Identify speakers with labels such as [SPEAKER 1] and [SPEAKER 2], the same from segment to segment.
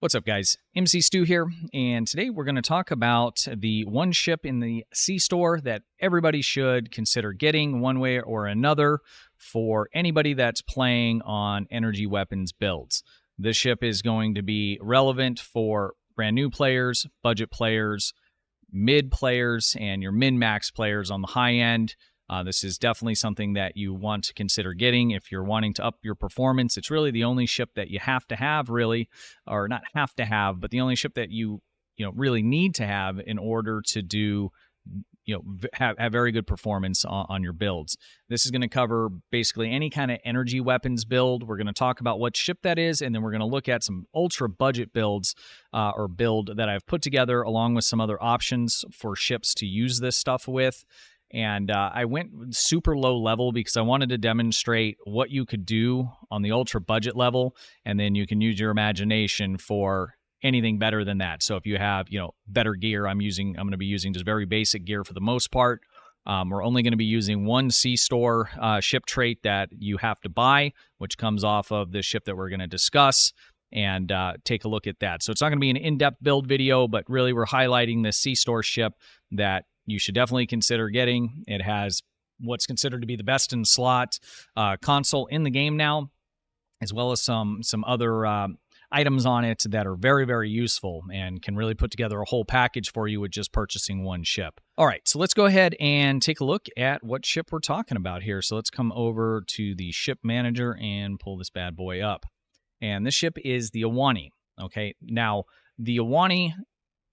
[SPEAKER 1] What's up, guys? mcstu here, and today we're going to talk about the one ship in the zStore that everybody should consider getting one way or another for anybody that's playing on energy weapons builds. This ship is going to be relevant for brand new players, budget players, mid players, and your min-max players on the high end. This is definitely something that you want to consider getting if you're wanting to up your performance. It's really the only ship that you have to have, really, or not have to have, but the only ship that you really need to have in order to do, have very good performance on your builds. This is going to cover basically any kind of energy weapons build. We're going to talk about what ship that is, and then we're going to look at some ultra budget builds or build that I've put together along with some other options for ships to use this stuff with. And I went super low level because I wanted to demonstrate what you could do on the ultra budget level, and then you can use your imagination for anything better than that. So if you have, better gear, I'm going to be using just very basic gear for the most part. We're only going to be using one zStore ship trait that you have to buy, which comes off of the ship that we're going to discuss, and take a look at that. So it's not going to be an in-depth build video, but really we're highlighting the zStore ship that you should definitely consider getting. It has what's considered to be the best in slot console in the game now, as well as some other items on it that are very, very useful and can really put together a whole package for you with just purchasing one ship. All right, so let's go ahead and take a look at what ship we're talking about here. So let's come over to the ship manager and pull this bad boy up. And this ship is the Aani. Okay, now the Aani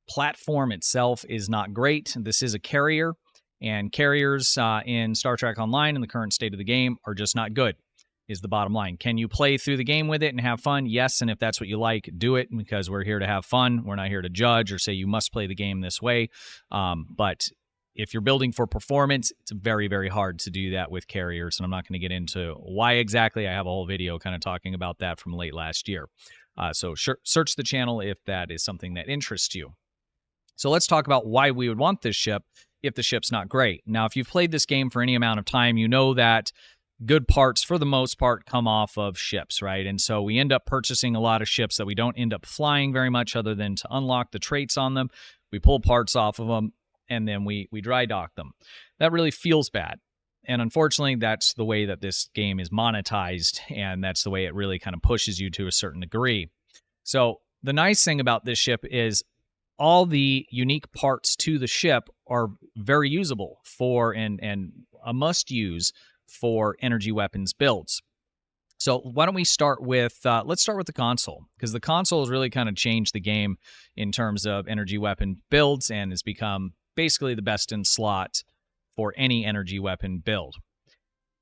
[SPEAKER 1] platform itself is not great. This is a carrier, and carriers in Star Trek Online in the current state of the game are just not good, is the bottom line. Can you play through the game with it and have fun? Yes, and if that's what you like, do it, because we're here to have fun. We're not here to judge or say you must play the game this way. But if you're building for performance, it's very, very hard to do that with carriers, and I'm not going to get into why exactly. I have a whole video kind of talking about that from late last year. So search the channel if that is something that interests you. So let's talk about why we would want this ship if the ship's not great. Now, if you've played this game for any amount of time, you know that good parts, for the most part, come off of ships, right? And so we end up purchasing a lot of ships that we don't end up flying very much other than to unlock the traits on them. We pull parts off of them, and then we dry dock them. That really feels bad. And unfortunately, that's the way that this game is monetized, and that's the way it really kind of pushes you to a certain degree. So the nice thing about this ship is all the unique parts to the ship are very usable for and a must-use for energy weapons builds. So why don't we start with, let's start with the console, because the console has really kind of changed the game in terms of energy weapon builds and has become basically the best in slot for any energy weapon build.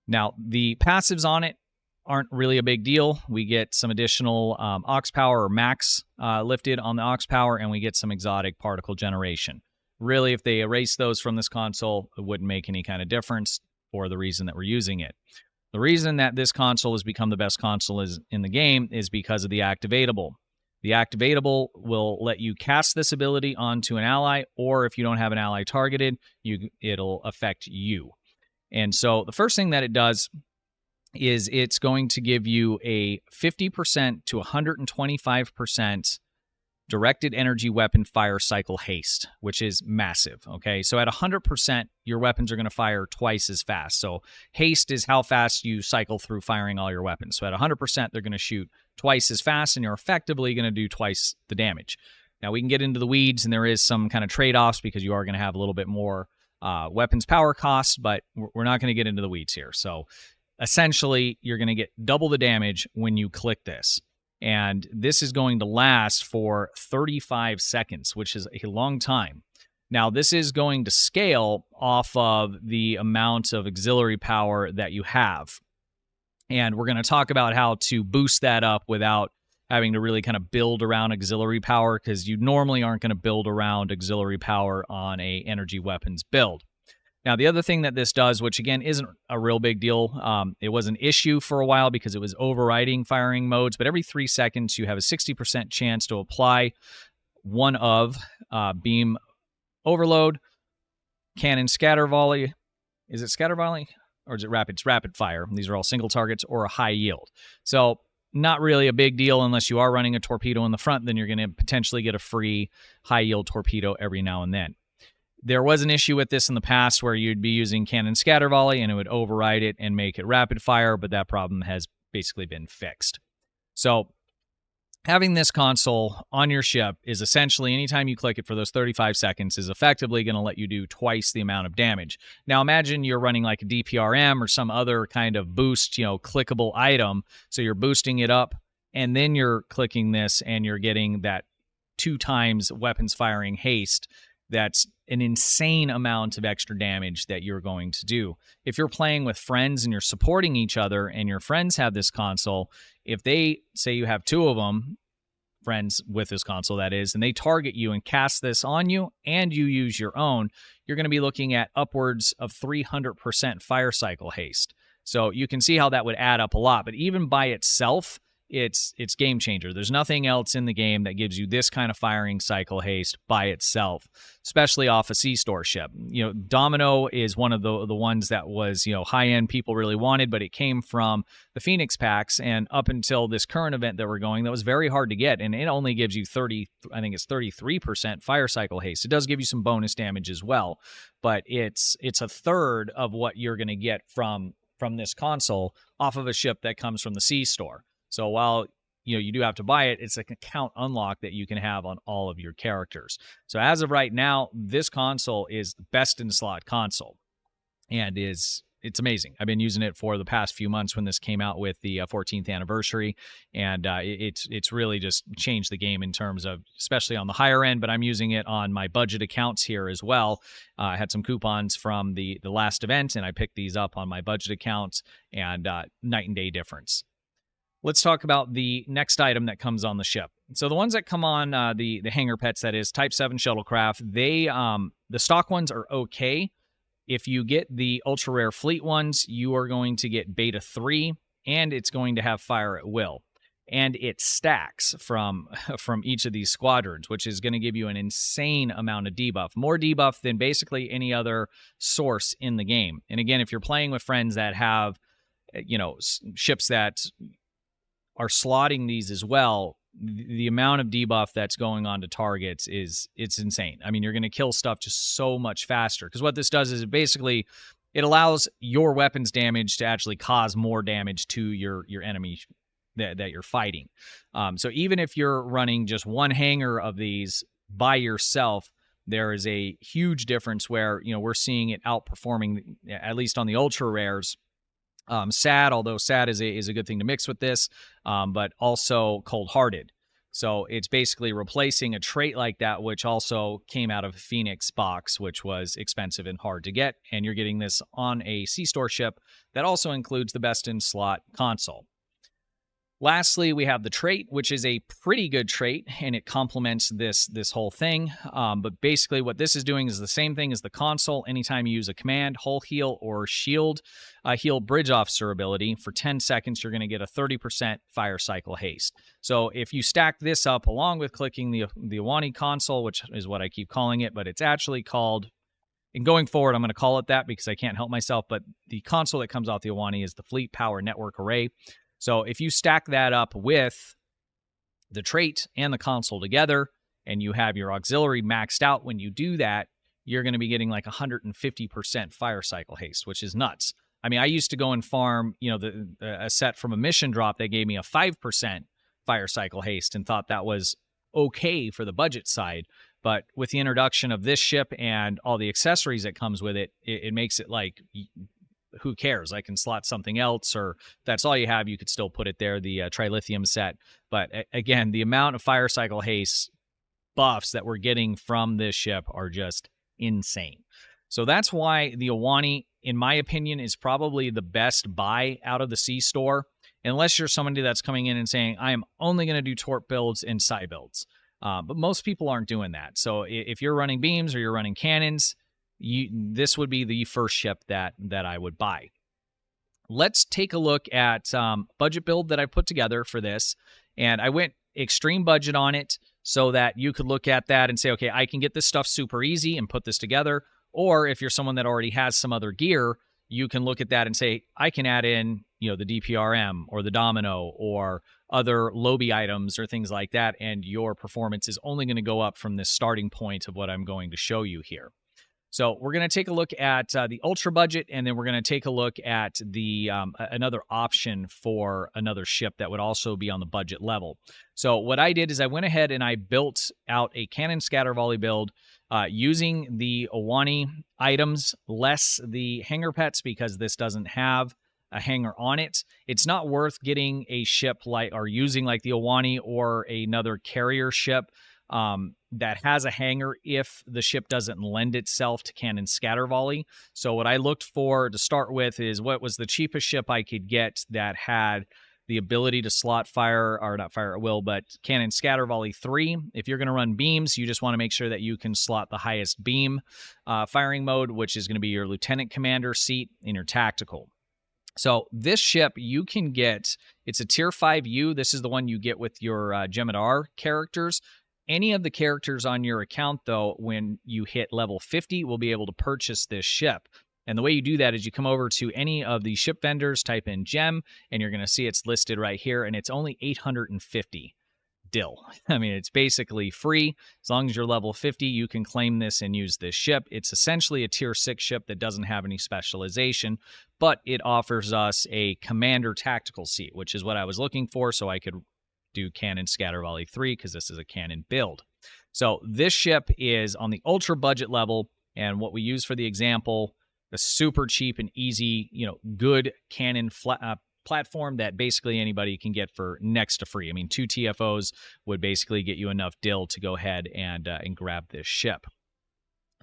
[SPEAKER 1] Now, the passives on it aren't really a big deal. We get some additional aux power or max lifted on the aux power, and we get some exotic particle generation. Really, if they erase those from this console, it wouldn't make any kind of difference for the reason that we're using it. The reason that this console has become the best console in the game is because of the activatable. The activatable will let you cast this ability onto an ally, or if you don't have an ally targeted, it'll affect you. And so the first thing that it does is it's going to give you a 50% to 125% directed energy weapon fire cycle haste, which is massive, okay? So at 100%, your weapons are going to fire twice as fast. So haste is how fast you cycle through firing all your weapons. So at 100%, they're going to shoot twice as fast, and you're effectively going to do twice the damage. Now, we can get into the weeds, and there is some kind of trade-offs because you are going to have a little bit more weapons power costs, but we're not going to get into the weeds here. So essentially, you're going to get double the damage when you click this. And this is going to last for 35 seconds, which is a long time. Now, this is going to scale off of the amount of auxiliary power that you have. And we're going to talk about how to boost that up without having to really kind of build around auxiliary power, because you normally aren't going to build around auxiliary power on a energy weapons build. Now, the other thing that this does, which again isn't a real big deal, it was an issue for a while because it was overriding firing modes, but every 3 seconds you have a 60% chance to apply one of beam overload, cannon scatter volley. Is it scatter volley or is it rapid? It's rapid fire. These are all single targets, or a high yield. So not really a big deal unless you are running a torpedo in the front. Then you're going to potentially get a free high-yield torpedo every now and then. There was an issue with this in the past where you'd be using cannon scatter volley and it would override it and make it rapid fire, but that problem has basically been fixed. So having this console on your ship is essentially, anytime you click it for those 35 seconds, is effectively going to let you do twice the amount of damage. Now imagine you're running like a DPRM or some other kind of boost, clickable item. So you're boosting it up and then you're clicking this and you're getting that 2 times weapons firing haste. That's an insane amount of extra damage that you're going to do. If you're playing with friends and you're supporting each other and your friends have this console, if they say you have 2 of them, friends with this console that is, and they target you and cast this on you and you use your own, you're going to be looking at upwards of 300% fire cycle haste. So you can see how that would add up a lot, but even by itself, it's game changer. There's nothing else in the game that gives you this kind of firing cycle haste by itself, especially off a zStore ship. Domino is one of the ones that was, high-end people really wanted, but it came from the Phoenix packs, and up until this current event that we're going, that was very hard to get, and it only gives you 33% fire cycle haste. It does give you some bonus damage as well, but it's a third of what you're going to get from this console off of a ship that comes from the zStore. So while you do have to buy it, it's an account unlock that you can have on all of your characters. So as of right now, this console is the best in slot console, and it's amazing. I've been using it for the past few months when this came out with the 14th anniversary, and it's really just changed the game in terms of, especially on the higher end. But I'm using it on my budget accounts here as well. I had some coupons from the last event, and I picked these up on my budget accounts, and night and day difference. Let's talk about the next item that comes on the ship. So the ones that come on the hangar pets, that is Type 7 shuttlecraft, the stock ones are okay. If you get the ultra rare fleet ones, you are going to get beta 3, and it's going to have fire at will. And it stacks from each of these squadrons, which is going to give you an insane amount of debuff. More debuff than basically any other source in the game. And again, if you're playing with friends that have, ships that are slotting these as well, the amount of debuff that's going on to targets it's insane. I mean, you're going to kill stuff just so much faster, because what this does is it allows your weapons damage to actually cause more damage to your enemy that you're fighting. So even if you're running just one hangar of these by yourself, there is a huge difference where we're seeing it outperforming, at least on the ultra rares, SAD, although SAD is a good thing to mix with this, but also cold-hearted. So it's basically replacing a trait like that, which also came out of a Phoenix box, which was expensive and hard to get, and you're getting this on a zStore ship that also includes the best-in-slot console. Lastly, we have the trait, which is a pretty good trait, and it complements this whole thing. But basically what this is doing is the same thing as the console. Anytime you use a command, hull heal, or shield heal bridge officer ability, for 10 seconds, you're going to get a 30% fire cycle haste. So if you stack this up along with clicking the Aani console, which is what I keep calling it, but it's actually called, and going forward, I'm going to call it that because I can't help myself, but the console that comes off the Aani is the Fleet Power Network Array. So if you stack that up with the trait and the console together, and you have your auxiliary maxed out, when you do that, you're going to be getting like 150% fire cycle haste, which is nuts. I mean, I used to go and farm, a set from a mission drop that gave me a 5% fire cycle haste and thought that was okay for the budget side. But with the introduction of this ship and all the accessories that comes with it, it makes it like, who cares? I can slot something else, or if that's all you have, you could still put it there, the trilithium set. But again, the amount of fire cycle haste buffs that we're getting from this ship are just insane. So that's why the Aani, in my opinion, is probably the best buy out of the zStore, unless you're somebody that's coming in and saying, I am only going to do torp builds and psi builds. But most people aren't doing that. So if you're running beams or you're running cannons, this would be the first ship that I would buy. Let's take a look at budget build that I put together for this. And I went extreme budget on it so that you could look at that and say, okay, I can get this stuff super easy and put this together. Or if you're someone that already has some other gear, you can look at that and say, I can add in, the DPRM or the domino or other Lobi items or things like that, and your performance is only going to go up from this starting point of what I'm going to show you here. So we're going to take a look at the ultra budget, and then we're going to take a look at the another option for another ship that would also be on the budget level. So what I did is I went ahead and I built out a cannon scatter volley build using the Aani items, less the hanger pets, because this doesn't have a hanger on it. It's not worth getting a ship like, or using like the Aani or another carrier ship that has a hanger if the ship doesn't lend itself to cannon scatter volley. So what I looked for to start with is what was the cheapest ship I could get that had the ability to slot fire, or not fire at will, but cannon scatter volley 3. If you're going to run beams, you just want to make sure that you can slot the highest beam firing mode, which is going to be your lieutenant commander seat in your tactical. So this ship you can get, it's a tier 5U. This is the one you get with your Jemadar characters. Any of the characters on your account, though, when you hit level 50, will be able to purchase this ship. And the way you do that is you come over to any of the ship vendors, type in gem, and you're going to see it's listed right here, and it's only 850 dill. I mean, it's basically free. As long as you're level 50, you can claim this and use this ship. It's essentially a tier 6 ship that doesn't have any specialization, but it offers us a commander tactical seat, which is what I was looking for, so I could do cannon scatter volley 3 because this is a cannon build. So this ship is on the ultra budget level, and what we use for the example, the super cheap and easy, good cannon platform that basically anybody can get for next to free. I mean, 2 TFOs would basically get you enough dill to go ahead and grab this ship.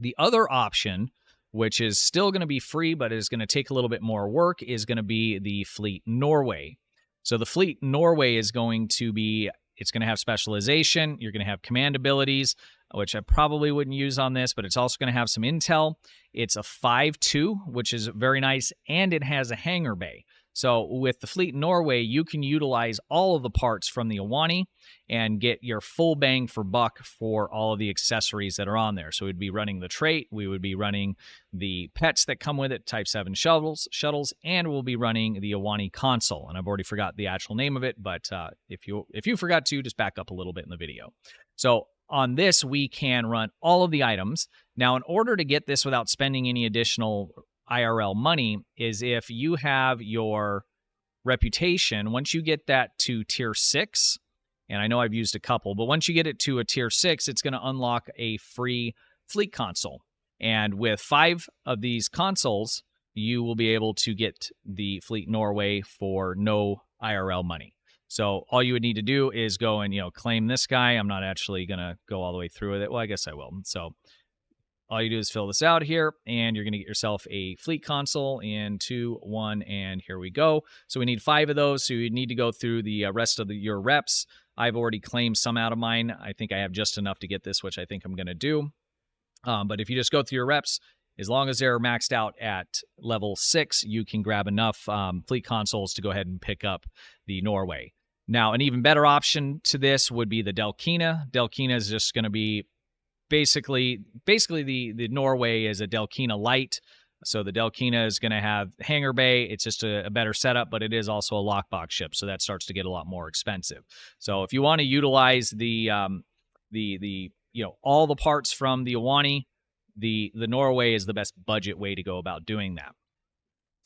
[SPEAKER 1] The other option, which is still going to be free but is going to take a little bit more work, is going to be the Fleet Norway. So the Fleet Norway is going to be, it's going to have specialization. You're going to have command abilities, which I probably wouldn't use on this, but it's also going to have some intel. It's a 5.2, which is very nice, and it has a hangar bay. So with the Fleet Norway, you can utilize all of the parts from the Aani and get your full bang for buck for all of the accessories that are on there. So we'd be running the trait, we would be running the pets that come with it, Type 7 shuttles, and we'll be running the Aani console. And I've already forgot the actual name of it, but if you forgot to, just back up a little bit in the video. So on this, we can run all of the items. Now, in order to get this without spending any additional IRL money, is if you have your reputation, once you get that to tier 6, and I know I've used a couple, but once you get it to a tier 6, it's going to unlock a free fleet console. And with 5 of these consoles, you will be able to get the Fleet Norway for no IRL money. So all you would need to do is go and, claim this guy. I'm not actually going to go all the way through with it. Well, I guess I will. So all you do is fill this out here, and you're going to get yourself a fleet console in 2, 1, and here we go. So we need 5 of those, so you need to go through the rest of your reps. I've already claimed some out of mine. I think I have just enough to get this, which I think I'm going to do. But if you just go through your reps, as long as they're maxed out at level 6, you can grab enough fleet consoles to go ahead and pick up the Norway. Now, an even better option to this would be the Delkina. Delkina is just going to be basically the Norway is a Delkina light. So the Delkina is going to have hangar bay. It's just a better setup, but it is also a lockbox ship, so that starts to get a lot more expensive. So if you want to utilize the all the parts from the Aani, the Norway is the best budget way to go about doing that.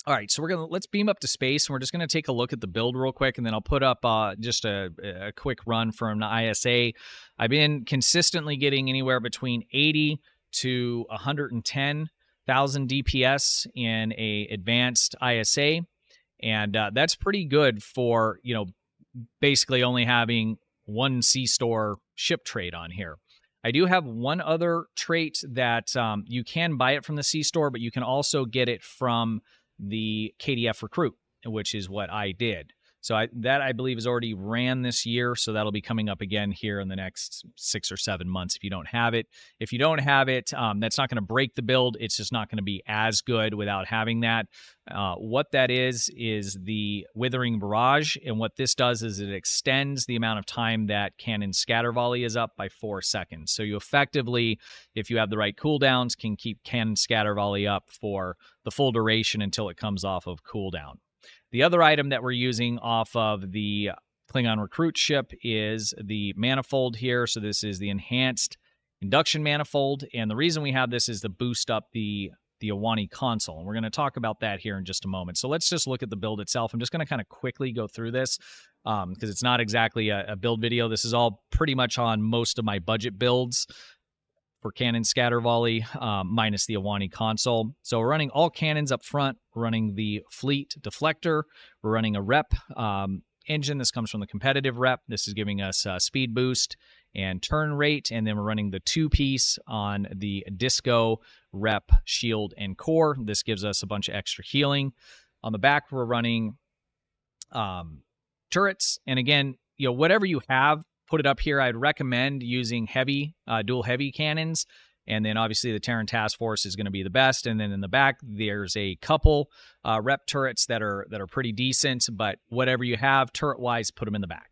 [SPEAKER 1] All right, so let's beam up to space, and we're just gonna take a look at the build real quick, and then I'll put up just a quick run from the ISA. I've been consistently getting anywhere between 80 to 110,000 DPS in a advanced ISA, and that's pretty good for basically only having one zStore ship trait on here. I do have one other trait that you can buy it from the zStore, but you can also get it from the KDF recruit, which is what I did. So that I believe is already ran this year. So that'll be coming up again here in the next 6 or 7 months if you don't have it. If you don't have it, that's not going to break the build. It's just not going to be as good without having that. What that is the Withering Barrage. And what this does is it extends the amount of time that Cannon Scatter Volley is up by 4 seconds. So you effectively, if you have the right cooldowns, can keep Cannon Scatter Volley up for the full duration until it comes off of cooldown. The other item that we're using off of the Klingon Recruit ship is the manifold here. So this is the Enhanced Induction Manifold. And the reason we have this is to boost up the Aani console. And we're going to talk about that here in just a moment. So let's just look at the build itself. I'm just going to kind of quickly go through this because it's not exactly a build video. This is all pretty much on most of my budget builds for Cannon Scatter Volley, minus the Aani console. So we're running all cannons up front. We're running the Fleet Deflector. We're running a rep engine. This comes from the competitive rep. This is giving us speed boost and turn rate. And then we're running the 2-piece on the Disco rep, shield, and core. This gives us a bunch of extra healing. On the back, we're running turrets. And again, whatever you have, put it up here. I'd recommend using heavy, dual heavy cannons. And then obviously the Terran Task Force is going to be the best. And then in the back, there's a couple rep turrets that are pretty decent. But whatever you have turret-wise, put them in the back.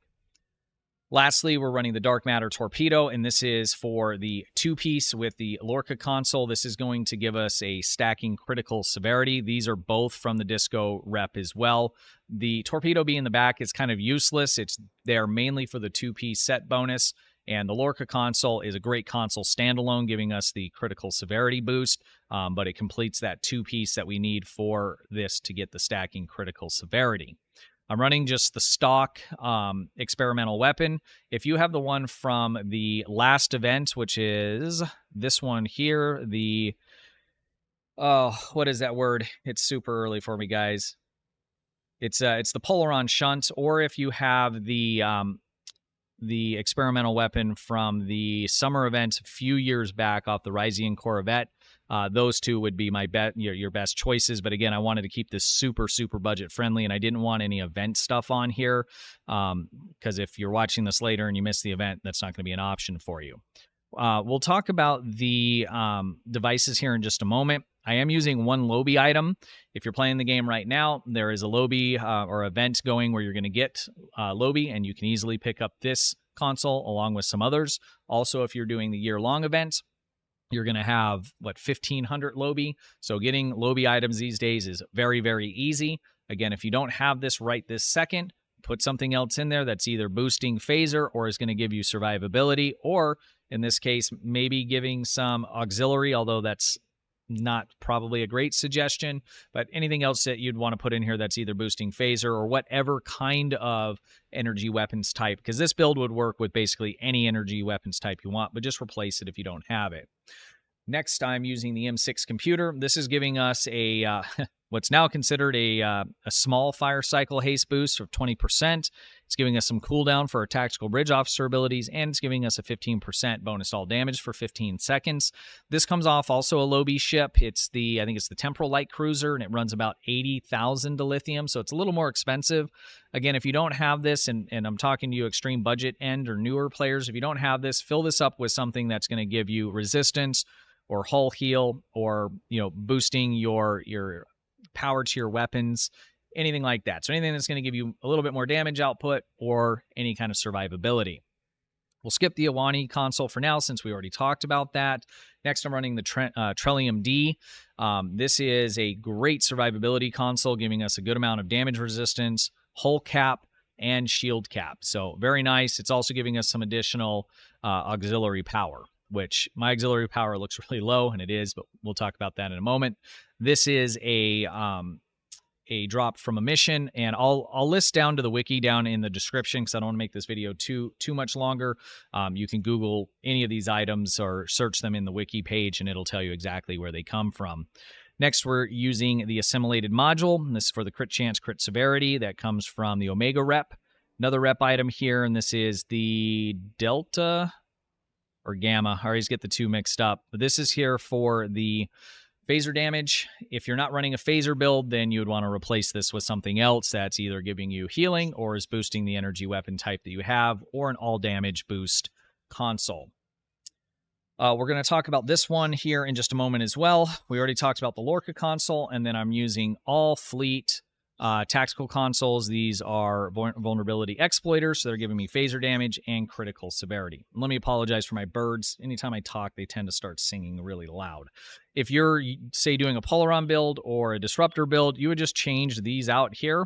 [SPEAKER 1] Lastly, we're running the Dark Matter Torpedo, and this is for the 2-piece with the Lorca console. This is going to give us a stacking critical severity. These are both from the Disco rep as well. The Torpedo being in the back is kind of useless. It's there mainly for the 2-piece set bonus, and the Lorca console is a great console standalone, giving us the critical severity boost, but it completes that 2-piece that we need for this to get the stacking critical severity. I'm running just the stock experimental weapon. If you have the one from the last event, which is this one here, what is that word? It's super early for me, guys. It's the Polaron Shunt, or if you have the experimental weapon from the summer event a few years back off the Ryzian Corvette. Those two would be my your best choices. But again, I wanted to keep this super budget friendly, and I didn't want any event stuff on here because if you're watching this later and you miss the event, that's not going to be an option for you. We'll talk about the devices here in just a moment. I am using one Lobi item. If you're playing the game right now, there is a Lobi or event going where you're going to get Lobi, and you can easily pick up this console along with some others. Also, if you're doing the year-long event, you're going to have, 1,500 Lobi. So getting Lobi items these days is very easy. Again, if you don't have this right this second, put something else in there that's either boosting phaser or is going to give you survivability, or in this case, maybe giving some auxiliary, although that's not probably a great suggestion, but anything else that you'd want to put in here that's either boosting phaser or whatever kind of energy weapons type, because this build would work with basically any energy weapons type you want, but just replace it if you don't have it. Next, I'm using the M6 computer. This is giving us a what's now considered a small fire cycle haste boost of 20%. It's giving us some cooldown for our tactical bridge officer abilities, and it's giving us a 15% bonus all damage for 15 seconds. This comes off also a Lobi ship. I think it's the Temporal Light Cruiser, and it runs about 80,000 to lithium, so it's a little more expensive. Again, if you don't have this, and I'm talking to you extreme budget end or newer players, if you don't have this, fill this up with something that's going to give you resistance or hull heal, or boosting your power to your weapons, anything like that. So anything that's going to give you a little bit more damage output or any kind of survivability. We'll skip the Aani console for now since we already talked about that. Next, I'm running the Trillium D. This is a great survivability console, giving us a good amount of damage resistance, hull cap, and shield cap. So very nice. It's also giving us some additional auxiliary power, which my auxiliary power looks really low, and it is, but we'll talk about that in a moment. This is a drop from a mission, and I'll list down to the wiki down in the description because I don't want to make this video too much longer. You can Google any of these items or search them in the wiki page, and it'll tell you exactly where they come from. Next, we're using the assimilated module. This is for the crit chance, crit severity. That comes from the Omega rep. Another rep item here, and this is the Delta or Gamma. I always get the two mixed up. But this is here for the Phaser damage, if you're not running a phaser build, then you would want to replace this with something else that's either giving you healing or is boosting the energy weapon type that you have, or an all damage boost console. We're going to talk about this one here in just a moment as well. We already talked about the Lorca console, and then I'm using all fleet tactical consoles. These are vulnerability exploiters, so they're giving me phaser damage and critical severity. Let me apologize for my birds. Anytime I talk, they tend to start singing really loud. If you're, say, doing a Polaron build or a Disruptor build, you would just change these out here,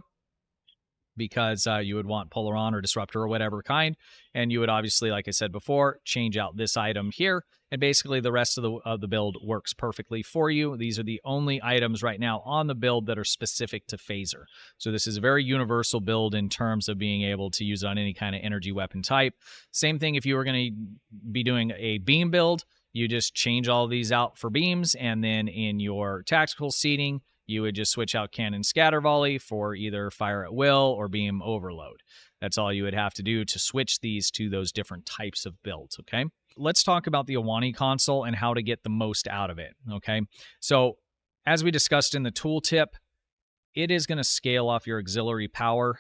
[SPEAKER 1] because you would want Polaron or Disruptor or whatever kind, and you would obviously, like I said before, change out this item here, and basically the rest of the build works perfectly for you. These are the only items right now on the build that are specific to phaser. So this is a very universal build in terms of being able to use on any kind of energy weapon type. Same thing if you were going to be doing a beam build, you just change all of these out for beams, and then in your tactical seating, you would just switch out cannon scatter volley for either fire at will or beam overload. That's all you would have to do to switch these to those different types of builds, okay? Let's talk about the Aani console and how to get the most out of it, okay? So as we discussed in the tooltip, it is going to scale off your auxiliary power.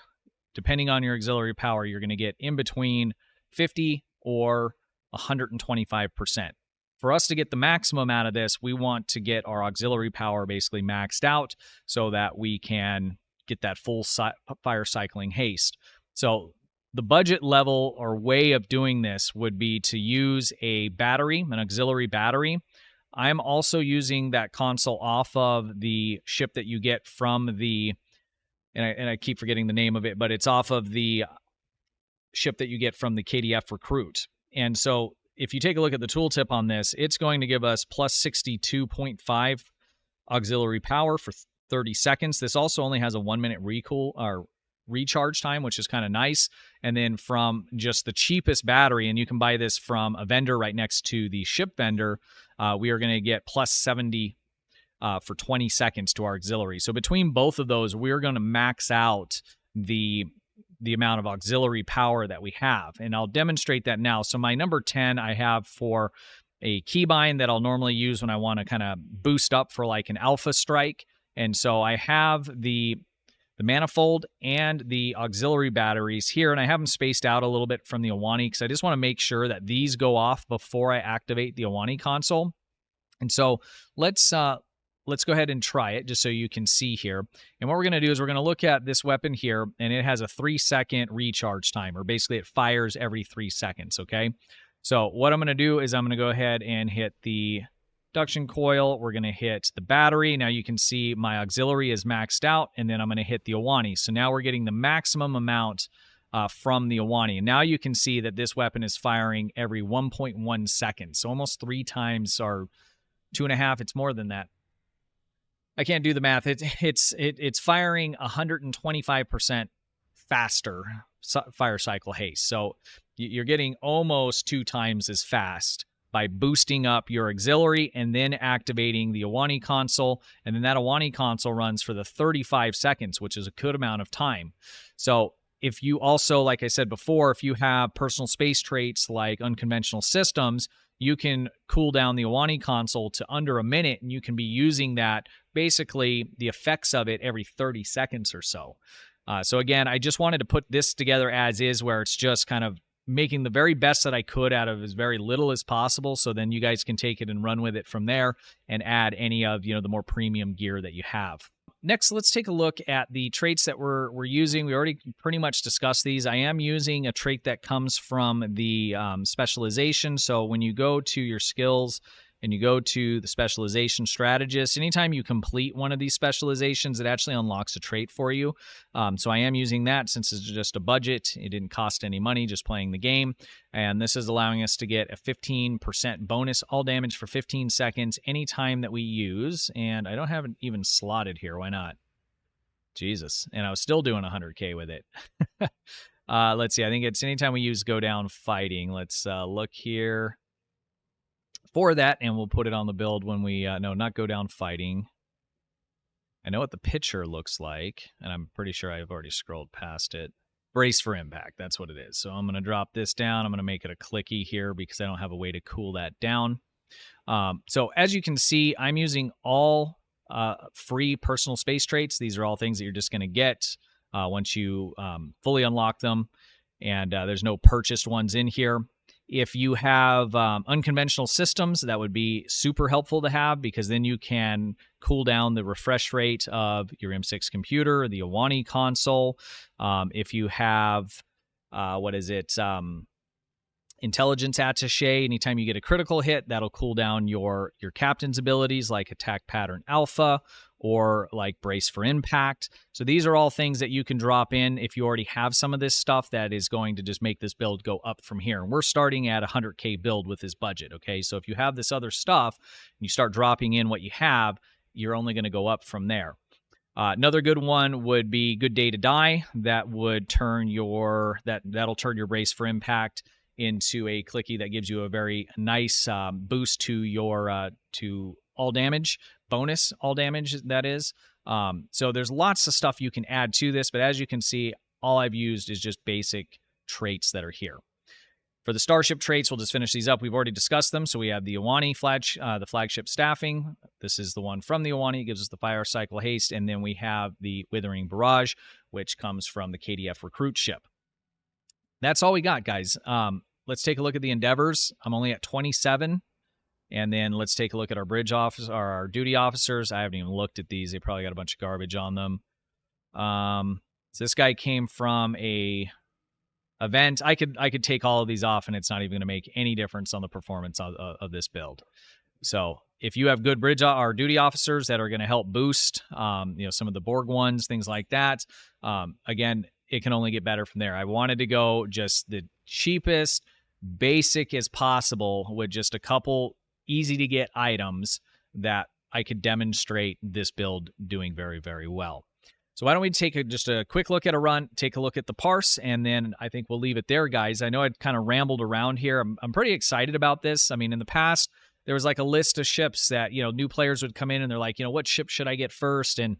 [SPEAKER 1] Depending on your auxiliary power, you're going to get in between 50 or 125%. For us to get the maximum out of this, we want to get our auxiliary power basically maxed out so that we can get that full fire cycling haste. So the budget level or way of doing this would be to use a battery, an auxiliary battery. I'm also using that console off of the ship that you get from the, and I keep forgetting the name of it, but it's off of the ship that you get from the KDF recruit. And so if you take a look at the tooltip on this, it's going to give us plus 62.5 auxiliary power for 30 seconds. This also only has a 1 minute recharge time, which is kind of nice. And then from just the cheapest battery, and you can buy this from a vendor right next to the ship vendor, we are going to get plus 70 for 20 seconds to our auxiliary. So between both of those, we're going to max out the amount of auxiliary power that we have. And I'll demonstrate that now. So my number 10 I have for a keybind that I'll normally use when I want to kind of boost up for like an alpha strike. And so I have the manifold and the auxiliary batteries here, and I have them spaced out a little bit from the Aani because I just want to make sure that these go off before I activate the Aani console. And so let's go ahead and try it just so you can see here. And what we're going to do is we're going to look at this weapon here, and it has a 3-second recharge timer. Basically, it fires every 3 seconds, okay? So what I'm going to do is I'm going to go ahead and hit the induction coil. We're going to hit the battery. Now you can see my auxiliary is maxed out, and then I'm going to hit the Aani. So now we're getting the maximum amount from the Aani. And now you can see that this weapon is firing every 1.1 seconds. So almost 3 times, or 2.5. It's more than that. I can't do the math. It's firing 125% faster fire cycle haste. So you're getting almost 2 times as fast by boosting up your auxiliary and then activating the Aani console. And then that Aani console runs for the 35 seconds, which is a good amount of time. So if you also, like I said before, if you have personal space traits like unconventional systems, you can cool down the Aani console to under a minute, and you can be using that, basically the effects of it, every 30 seconds or so. So again, I just wanted to put this together as is, where it's just kind of making the very best that I could out of as very little as possible, so then you guys can take it and run with it from there and add any of, the more premium gear that you have. Next, let's take a look at the traits that we're using. We already pretty much discussed these. I am using a trait that comes from the specialization. So when you go to your skills and you go to the specialization strategist, anytime you complete one of these specializations, it actually unlocks a trait for you. So I am using that since it's just a budget. It didn't cost any money, just playing the game. And this is allowing us to get a 15% bonus all damage for 15 seconds anytime that we use. And I don't have it even slotted here. Why not? Jesus. And I was still doing 100K with it. Let's see. I think it's anytime we use go down fighting. Let's look here for that, and we'll put it on the build when we, no, not go down fighting. I know what the picture looks like, and I'm pretty sure I've already scrolled past it. Brace for impact, that's what it is. So I'm going to drop this down. I'm going to make it a clicky here because I don't have a way to cool that down. So as you can see, I'm using all free personal space traits. These are all things that you're just going to get once you fully unlock them. And there's no purchased ones in here. If you have unconventional systems, that would be super helpful to have, because then you can cool down the refresh rate of your M6 computer, the Aani console. If you have, intelligence attaché, anytime you get a critical hit, that'll cool down your captain's abilities like attack pattern alpha or like brace for impact. So these are all things that you can drop in if you already have some of this stuff that is going to just make this build go up from here. And we're starting at 100K build with this budget, okay? So if you have this other stuff and you start dropping in what you have, you're only going to go up from there. Another good one would be Good Day to Die. That would turn that'll turn your brace for impact into a clicky that gives you a very nice boost to your to all damage, bonus all damage, that is. So there's lots of stuff you can add to this, but as you can see, all I've used is just basic traits that are here. For the starship traits, we'll just finish these up. We've already discussed them. So we have the Aani the flagship staffing. This is the one from the Aani. It gives us the fire cycle haste. And then we have the Withering Barrage, which comes from the KDF recruit ship. That's all we got, guys. Let's take a look at the endeavors. I'm only at 27. And then let's take a look at our bridge officer, or our duty officers. I haven't even looked at these. They probably got a bunch of garbage on them. So this guy came from a event. I could take all of these off, and it's not even going to make any difference on the performance of this build. So if you have good bridge or duty officers that are going to help boost, some of the Borg ones, things like that, again, it can only get better from there. I wanted to go just the cheapest, basic as possible with just a couple easy to get items that I could demonstrate this build doing very, very well. So why don't we take just a quick look at a run, take a look at the parse, and then I think we'll leave it there, guys. I know I kind of rambled around here. I'm pretty excited about this. I mean, in the past, there was like a list of ships that, new players would come in and they're like, what ship should I get first? And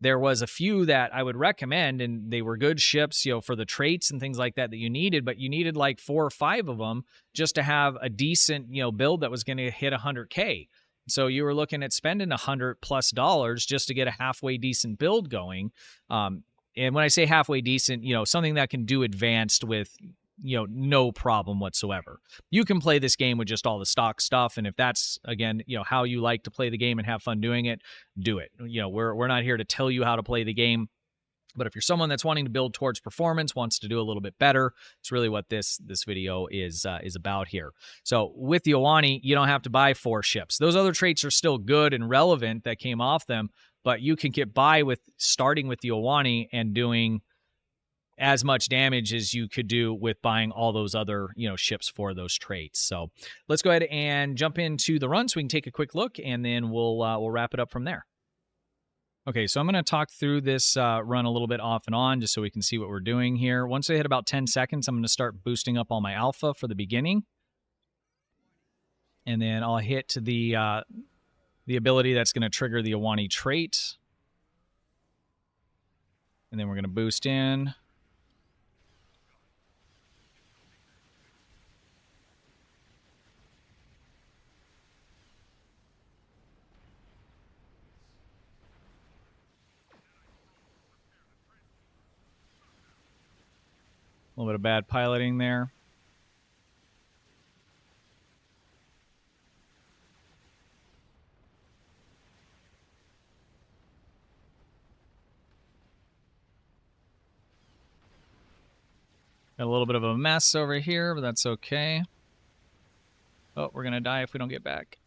[SPEAKER 1] there was a few that I would recommend, and they were good ships, for the traits and things like that you needed, but you needed like 4 or 5 of them just to have a decent, build that was going to hit 100K. So you were looking at spending $100+ just to get a halfway decent build going. And when I say halfway decent, something that can do advanced with, no problem whatsoever. You can play this game with just all the stock stuff. And if that's, again, how you like to play the game and have fun doing it, do it. We're not here to tell you how to play the game. But if you're someone that's wanting to build towards performance, wants to do a little bit better, it's really what this video is about here. So with the Aani, you don't have to buy 4 ships. Those other traits are still good and relevant that came off them, but you can get by with starting with the Aani and doing as much damage as you could do with buying all those other ships for those traits. So let's go ahead and jump into the run so we can take a quick look, and then we'll wrap it up from there. Okay, so I'm going to talk through this run a little bit off and on just so we can see what we're doing here. Once I hit about 10 seconds, I'm going to start boosting up all my alpha for the beginning. And then I'll hit the ability that's going to trigger the Aani trait. And then we're going to boost in. A little bit of bad piloting there. Got a little bit of a mess over here, but that's okay. Oh, we're going to die if we don't get back.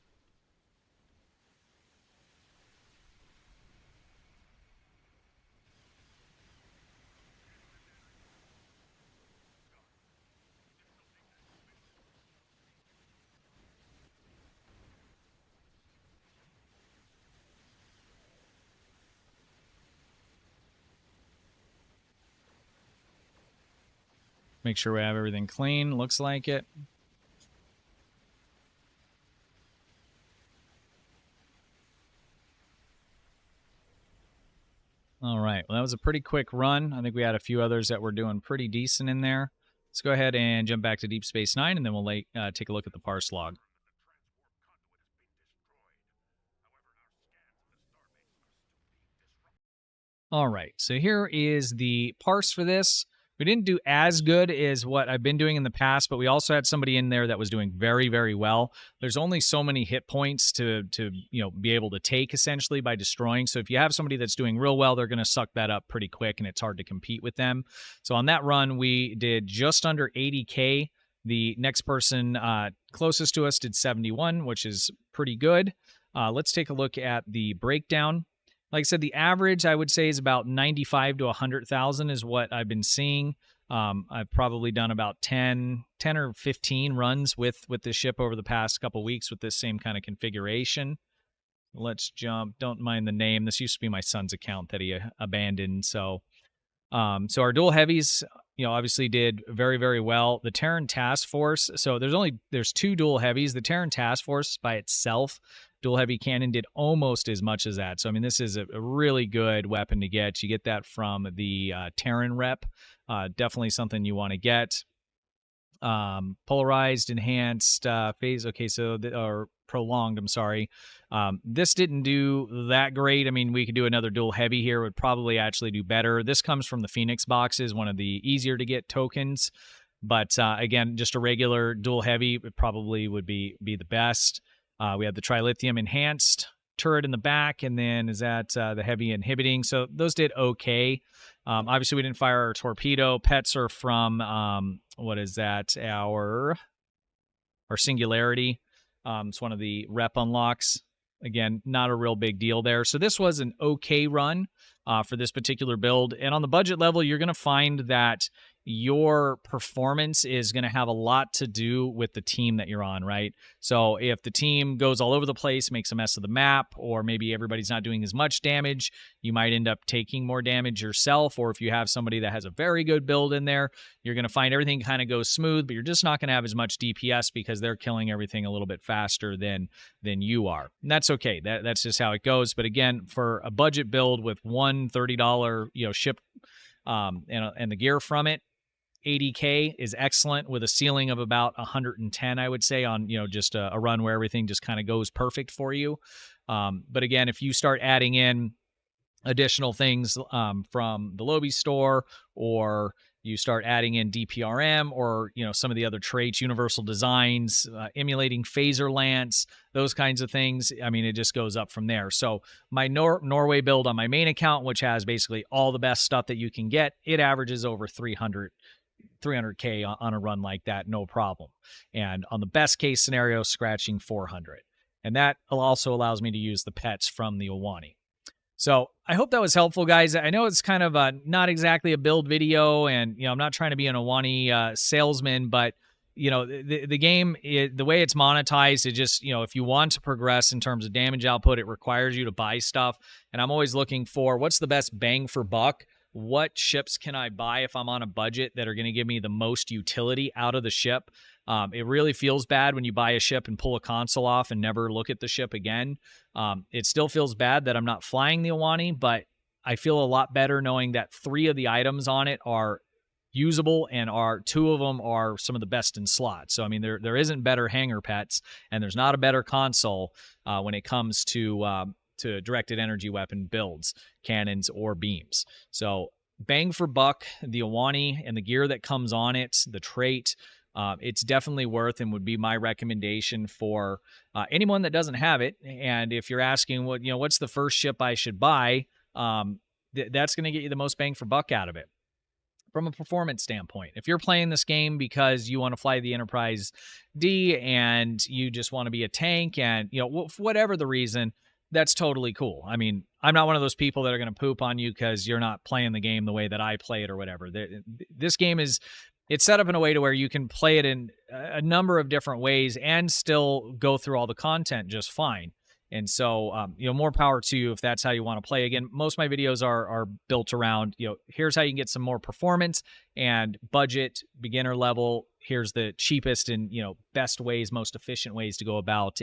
[SPEAKER 1] Make sure we have everything clean. Looks like it. All right. Well, that was a pretty quick run. I think we had a few others that were doing pretty decent in there. Let's go ahead and jump back to Deep Space Nine, and then we'll take a look at the parse log. All right, so here is the parse for this. We didn't do as good as what I've been doing in the past, but we also had somebody in there that was doing very, very well. There's only so many hit points to be able to take essentially by destroying. So if you have somebody that's doing real well, they're going to suck that up pretty quick, and it's hard to compete with them. So on that run, we did just under 80K. The next person closest to us did 71, which is pretty good. Let's take a look at the breakdown. Like I said, the average I would say is about 95 to 100,000 is what I've been seeing. I've probably done about 10 or 15 runs with this ship over the past couple weeks with this same kind of configuration. Let's jump. Don't mind the name. This used to be my son's account that he abandoned. So our dual heavies, obviously did very, very well. The Terran Task Force, so there's two dual heavies. The Terran Task Force by itself, dual heavy cannon, did almost as much as that. So, I mean, this is a really good weapon to get. You get that from the Terran rep. Definitely something you want to get. Polarized, enhanced, phase. Okay, so or prolonged, I'm sorry. This didn't do that great. I mean, we could do another dual heavy here, would probably actually do better. This comes from the Phoenix boxes, one of the easier to get tokens. But again, just a regular dual heavy probably would be the best. We have the Trilithium enhanced turret in the back, and then is that the heavy inhibiting. So those did okay. Obviously, we didn't fire our torpedo. Pets are from, what is that? Our Singularity. It's one of the rep unlocks. Again, not a real big deal there. So this was an okay run for this particular build. And on the budget level, you're going to find that your performance is going to have a lot to do with the team that you're on, right? So if the team goes all over the place, makes a mess of the map, or maybe everybody's not doing as much damage, you might end up taking more damage yourself. Or if you have somebody that has a very good build in there, you're going to find everything kind of goes smooth, but you're just not going to have as much DPS because they're killing everything a little bit faster than you are. And that's okay. That's just how it goes. But again, for a budget build with one $30 ship and the gear from it, 80K is excellent with a ceiling of about 110, I would say, on just a run where everything just kind of goes perfect for you. But again, if you start adding in additional things from the Lobby store, or you start adding in DPRM, or some of the other traits, universal designs, emulating phaser lance, those kinds of things, I mean, it just goes up from there. So my Norway build on my main account, which has basically all the best stuff that you can get, it averages over 300K on a run like that, no problem. And on the best case scenario, scratching 400. And that also allows me to use the pets from the Aani. So I hope that was helpful, guys. I know it's kind of not exactly a build video, and I'm not trying to be an Aani salesman, but the game, the way it's monetized, it just, if you want to progress in terms of damage output, it requires you to buy stuff. And I'm always looking for what's the best bang for buck. What ships can I buy if I'm on a budget that are going to give me the most utility out of the ship? It really feels bad when you buy a ship and pull a console off and never look at the ship again. It still feels bad that I'm not flying the Aani, but I feel a lot better knowing that 3 of the items on it are usable, and 2 of them are some of the best in slots. So, I mean, there isn't better hangar pets, and there's not a better console when it comes to directed energy weapon builds, cannons or beams. So bang for buck, the Aani and the gear that comes on it, the trait, it's definitely worth and would be my recommendation for anyone that doesn't have it. And if you're asking what's the first ship I should buy, that's going to get you the most bang for buck out of it. From a performance standpoint, if you're playing this game because you want to fly the Enterprise D and you just want to be a tank, and for whatever the reason, that's totally cool. I mean, I'm not one of those people that are going to poop on you because you're not playing the game the way that I play it or whatever. This game it's set up in a way to where you can play it in a number of different ways and still go through all the content just fine. And so, more power to you if that's how you want to play. Again, most of my videos are built around, here's how you can get some more performance, and budget, beginner level. Here's the cheapest and, best ways, most efficient ways to go about,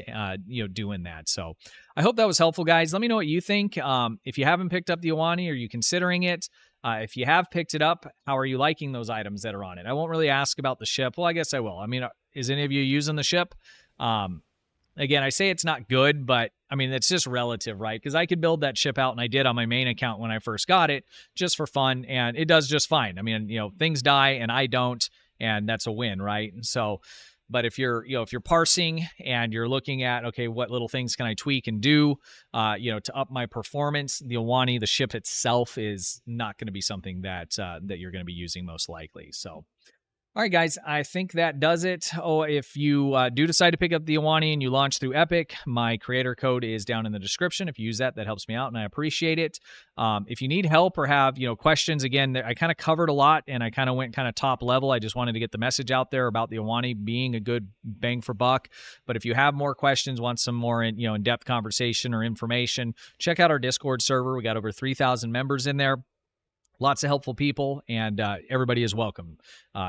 [SPEAKER 1] doing that. So I hope that was helpful, guys. Let me know what you think. If you haven't picked up the Aani, are you considering it? If you have picked it up, how are you liking those items that are on it? I won't really ask about the ship. Well, I guess I will. I mean, is any of you using the ship? Again, I say it's not good, but I mean, it's just relative, right? Because I could build that ship out, and I did on my main account when I first got it, just for fun, and it does just fine. I mean, things die and I don't, and that's a win, right? So, but if you're, if you're parsing and you're looking at, okay, what little things can I tweak and do, to up my performance, the Aani, the ship itself, is not going to be something that that you're going to be using most likely. So, all right, guys, I think that does it. Oh, if you do decide to pick up the Aani and you launch through Epic, my creator code is down in the description. If you use that, that helps me out, and I appreciate it. If you need help or have questions, again, I kind of covered a lot, and I kind of went kind of top level. I just wanted to get the message out there about the Aani being a good bang for buck. But if you have more questions, want some more in-depth conversation or information, check out our Discord server. We got over 3,000 members in there. Lots of helpful people, and everybody is welcome.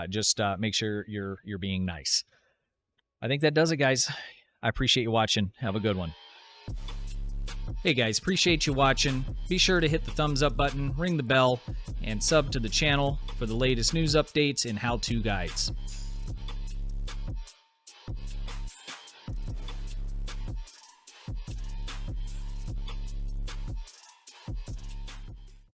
[SPEAKER 1] Just make sure you're being nice. I think that does it, guys. I appreciate you watching. Have a good one. Hey, guys, appreciate you watching. Be sure to hit the thumbs up button, ring the bell, and sub to the channel for the latest news updates and how-to guides.